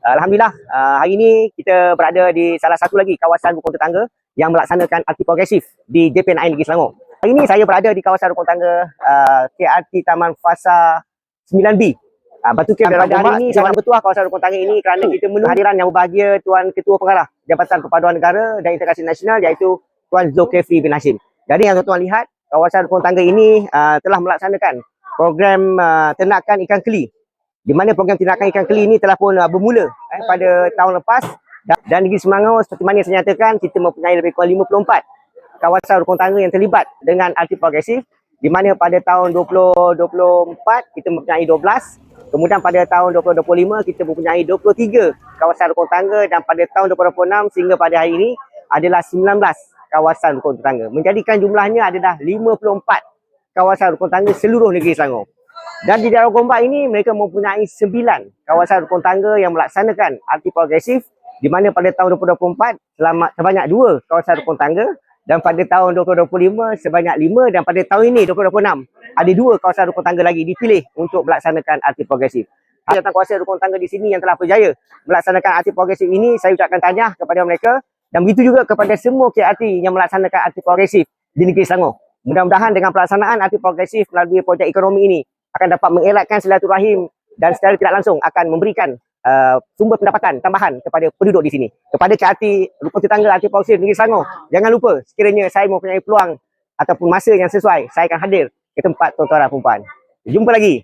Alhamdulillah, hari ini kita berada di salah satu lagi kawasan rukun tetangga yang melaksanakan arti progresif di JPNI Negeri Selangor. Hari ini saya berada di kawasan rukun tetangga KRT Taman Fasa 9B. Batu Kem berada hari ini sangat bertuah kawasan rukun tetangga ini kerana kita menunggu hadiran yang berbahagia Tuan Ketua Pengarah Jabatan Perpaduan Negara dan Integrasi Nasional iaitu Tuan Zulkifli bin Hashim. Jadi yang tuan-tuan lihat, kawasan rukun tetangga ini telah melaksanakan program ternakan ikan keli, di mana program tindakan ikan keli ini telah pun bermula pada tahun lepas, dan Negeri Selangor seperti mana saya nyatakan, kita mempunyai lebih kurang 54 kawasan rukun tetangga yang terlibat dengan arti progresif, di mana pada tahun 2024 kita mempunyai 12, kemudian pada tahun 2025 kita mempunyai 23 kawasan rukun tetangga, dan pada tahun 2026 sehingga pada hari ini adalah 19 kawasan rukun tetangga, menjadikan jumlahnya adalah 54 kawasan rukun tetangga seluruh Negeri Selangor. Dan di daerah Gombak ini mereka mempunyai 9 kawasan rukun tetangga yang melaksanakan arti progresif, di mana pada tahun 2024 sebanyak 2 kawasan rukun tetangga, dan pada tahun 2025 sebanyak 5, dan pada tahun ini 2026 ada 2 kawasan rukun tetangga lagi dipilih untuk melaksanakan arti progresif. Tentang kawasan rukun tetangga di sini yang telah berjaya melaksanakan arti progresif ini, saya ucapkan tahniah kepada mereka, dan begitu juga kepada semua KRT yang melaksanakan arti progresif di Negeri Selangor. Mudah-mudahan dengan pelaksanaan arti progresif melalui projek ekonomi ini akan dapat mengeratkan silaturahim dan secara tidak langsung akan memberikan sumber pendapatan tambahan kepada penduduk di sini. Kepada KRT rukun tetangga arti progresif Negeri Selangor, jangan lupa sekiranya saya mempunyai peluang ataupun masa yang sesuai, saya akan hadir ke tempat tuan-tuan dan puan-puan. Jumpa lagi.